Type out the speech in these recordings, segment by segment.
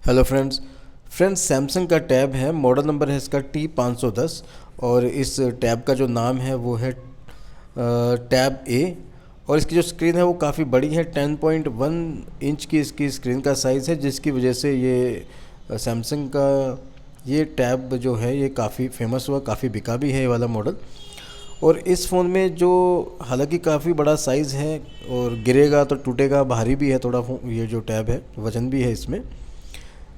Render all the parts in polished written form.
Hello friends Samsung का tab है। Model number है इसका T510 और इस टैब का जो नाम है वो है टैब ए। और इसकी जो स्क्रीन है वो काफ़ी बड़ी है, 10.1 इंच की इसकी स्क्रीन का साइज़ है, जिसकी वजह से ये सैमसंग का ये टैब जो है ये काफ़ी फेमस हुआ, काफ़ी बिका भी है ये वाला मॉडल। और इस फ़ोन में जो हालांकि काफ़ी बड़ा साइज़ है और गिरेगा तो टूटेगा, भारी भी है थोड़ा ये जो टैब है, वज़न भी है इसमें,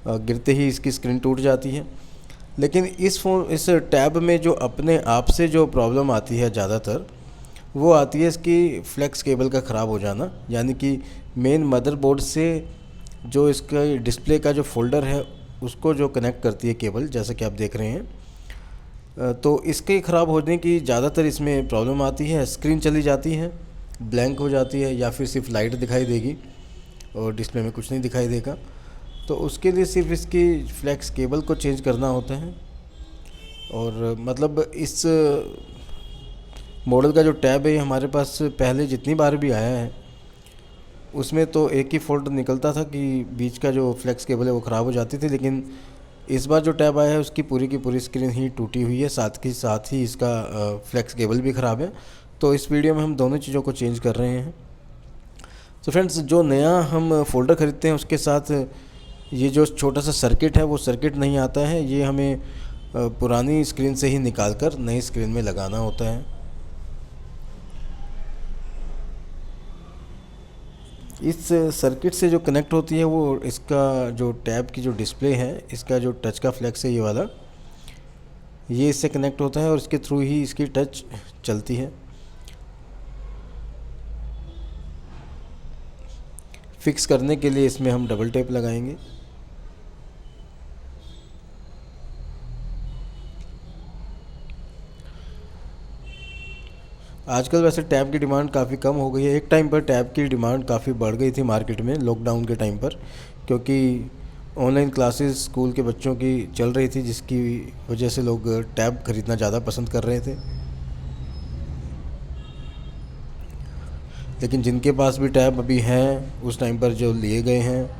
गिरते ही इसकी स्क्रीन टूट जाती है। लेकिन इस टैब में जो अपने आप से जो प्रॉब्लम आती है ज़्यादातर, वो आती है इसकी फ्लेक्स केबल का ख़राब हो जाना। यानी कि मेन मदरबोर्ड से जो इसका डिस्प्ले का जो फोल्डर है उसको जो कनेक्ट करती है केबल, जैसा कि आप देख रहे हैं, तो इसके ख़राब होने की ज़्यादातर इसमें प्रॉब्लम आती है। स्क्रीन चली जाती है, ब्लैंक हो जाती है, या फिर सिर्फ लाइट दिखाई देगी और डिस्प्ले में कुछ नहीं दिखाई देगा। तो उसके लिए सिर्फ इसकी फ्लैक्स केबल को चेंज करना होता है। और मतलब इस मॉडल का जो टैब है हमारे पास पहले जितनी बार भी आया है उसमें तो एक ही फॉल्ट निकलता था कि बीच का जो फ्लैक्स केबल है वो ख़राब हो जाती थी। लेकिन इस बार जो टैब आया है उसकी पूरी की पूरी स्क्रीन ही टूटी हुई है, साथ ही इसका फ्लैक्स केबल भी ख़राब है। तो इस वीडियो में हम दोनों चीज़ों को चेंज कर रहे हैं। तो फ्रेंड्स, जो नया हम फ़ोल्डर ख़रीदते हैं उसके साथ ये जो छोटा सा सर्किट है वो सर्किट नहीं आता है, ये हमें पुरानी स्क्रीन से ही निकाल कर नई स्क्रीन में लगाना होता है। इस सर्किट से जो कनेक्ट होती है वो इसका जो टैब की जो डिस्प्ले है, इसका जो टच का फ्लैक्स है ये वाला, ये इससे कनेक्ट होता है और इसके थ्रू ही इसकी टच चलती है। फिक्स करने के लिए इसमें हम डबल टेप लगाएंगे। आजकल वैसे टैब की डिमांड काफ़ी कम हो गई है। एक टाइम पर टैब की डिमांड काफ़ी बढ़ गई थी मार्केट में, लॉकडाउन के टाइम पर, क्योंकि ऑनलाइन क्लासेस स्कूल के बच्चों की चल रही थी, जिसकी वजह से लोग टैब ख़रीदना ज़्यादा पसंद कर रहे थे। लेकिन जिनके पास भी टैब अभी हैं, उस टाइम पर जो लिए गए हैं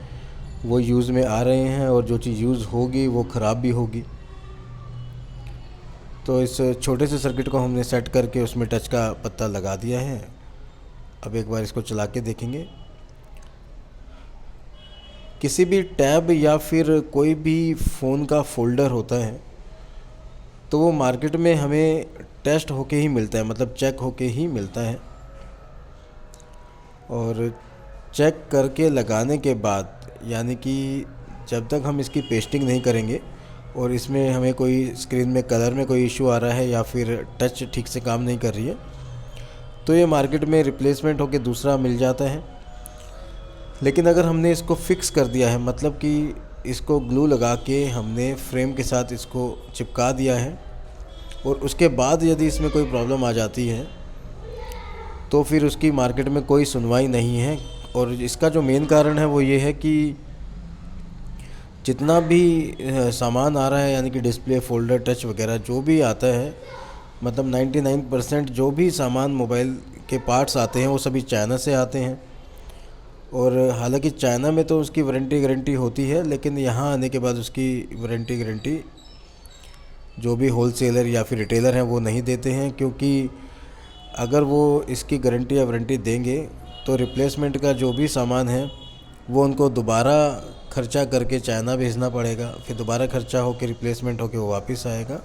वो यूज़ में आ रहे हैं, और जो चीज़ यूज़ होगी वो ख़राब भी होगी। तो इस छोटे से सर्किट को हमने सेट करके उसमें टच का पत्ता लगा दिया है। अब एक बार इसको चला के देखेंगे। किसी भी टैब या फिर कोई भी फ़ोन का फोल्डर होता है तो वो मार्केट में हमें टेस्ट होके ही मिलता है, मतलब चेक होके ही मिलता है। और चेक करके लगाने के बाद, यानी कि जब तक हम इसकी पेस्टिंग नहीं करेंगे और इसमें हमें कोई स्क्रीन में कलर में कोई इशू आ रहा है या फिर टच ठीक से काम नहीं कर रही है, तो ये मार्केट में रिप्लेसमेंट होके दूसरा मिल जाता है। लेकिन अगर हमने इसको फिक्स कर दिया है, मतलब कि इसको ग्लू लगा के हमने फ्रेम के साथ इसको चिपका दिया है, और उसके बाद यदि इसमें कोई प्रॉब्लम आ जाती है तो फिर उसकी मार्केट में कोई सुनवाई नहीं है। और इसका जो मेन कारण है वो ये है कि जितना भी सामान आ रहा है, यानी कि डिस्प्ले, फोल्डर, टच वगैरह जो भी आता है, मतलब 99% जो भी सामान मोबाइल के पार्ट्स आते हैं वो सभी चाइना से आते हैं। और हालांकि चाइना में तो उसकी वारंटी गारंटी होती है, लेकिन यहाँ आने के बाद उसकी वारंटी गारंटी जो भी होलसेलर या फिर रिटेलर हैं वो नहीं देते हैं, क्योंकि अगर वो इसकी गारंटी या वारंटी देंगे तो रिप्लेसमेंट का जो भी सामान है वो उनको दोबारा खर्चा करके चाइना भेजना पड़ेगा, फिर दोबारा खर्चा होकर रिप्लेसमेंट होकर वो वापस आएगा।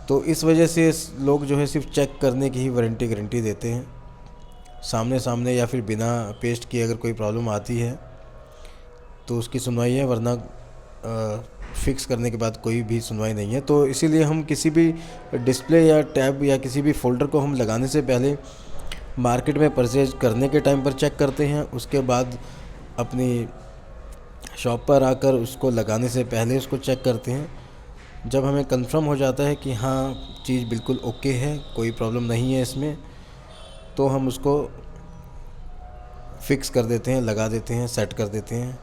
तो इस वजह से लोग जो है सिर्फ चेक करने की ही वारंटी गारंटी देते हैं, सामने सामने या फिर बिना पेस्ट किए अगर कोई प्रॉब्लम आती है तो उसकी सुनवाई है, वरना फिक्स करने के बाद कोई भी सुनवाई नहीं है। तो इसीलिए हम किसी भी डिस्प्ले या टैब या किसी भी फोल्डर को हम लगाने से पहले मार्केट में परचेज करने के टाइम पर चेक करते हैं, उसके बाद अपनी शॉप पर आकर उसको लगाने से पहले उसको चेक करते हैं। जब हमें कंफर्म हो जाता है कि हाँ चीज़ बिल्कुल ओके है, कोई प्रॉब्लम नहीं है इसमें, तो हम उसको फिक्स कर देते हैं, लगा देते हैं, सेट कर देते हैं।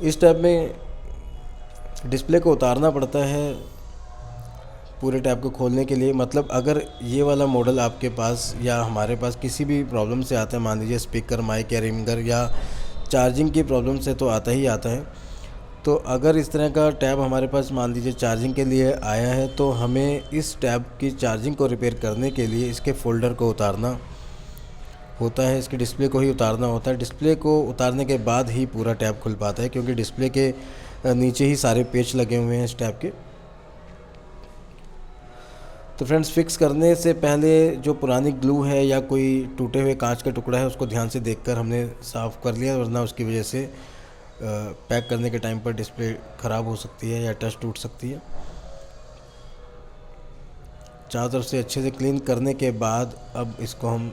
इस टाइप में डिस्प्ले को उतारना पड़ता है पूरे टैब को खोलने के लिए, मतलब अगर ये वाला मॉडल आपके पास या हमारे पास किसी भी प्रॉब्लम से आता है, मान लीजिए स्पीकर, माइक या रिंगर या चार्जिंग की प्रॉब्लम से, तो आता ही आता है। तो अगर इस तरह का टैब हमारे पास मान लीजिए चार्जिंग के लिए आया है, तो हमें इस टैब की चार्जिंग को रिपेयर करने के लिए इसके फ़ोल्डर को उतारना होता है, इसके डिस्प्ले को ही उतारना होता है। डिस्प्ले को उतारने के बाद ही पूरा टैब खुल पाता है, क्योंकि डिस्प्ले के नीचे ही सारे पेच लगे हुए हैं इस टैब के। तो फ्रेंड्स, फिक्स करने से पहले जो पुरानी ग्लू है या कोई टूटे हुए कांच का टुकड़ा है, उसको ध्यान से देखकर हमने साफ़ कर लिया, वरना उसकी वजह से पैक करने के टाइम पर डिस्प्ले ख़राब हो सकती है या टच टूट सकती है। चारों तरफ से अच्छे से क्लीन करने के बाद अब इसको हम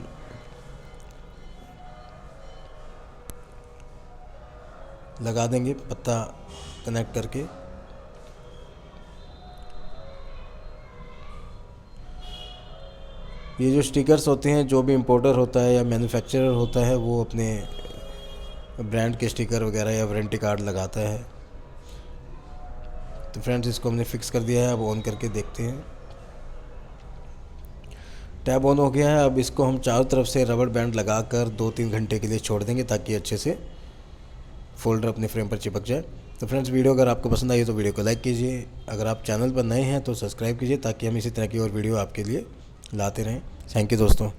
लगा देंगे पत्ता कनेक्ट करके। ये जो स्टिकर्स होते हैं, जो भी इंपोर्टर होता है या मैन्युफैक्चरर होता है, वो अपने ब्रांड के स्टिकर वगैरह या वारंटी कार्ड लगाता है। तो फ्रेंड्स, इसको हमने फिक्स कर दिया है। अब ऑन करके देखते हैं। टैब ऑन हो गया है। अब इसको हम चारों तरफ से रबर बैंड लगाकर 2-3 घंटे के लिए छोड़ देंगे, ताकि अच्छे से फोल्डर अपने फ्रेम पर चिपक जाए। तो फ्रेंड्स, वीडियो अगर आपको पसंद आई तो वीडियो को लाइक कीजिए। अगर आप चैनल पर नए हैं तो सब्सक्राइब कीजिए, ताकि हम इसी तरह की और वीडियो आपके लिए लाते रहें। थैंक यू दोस्तों।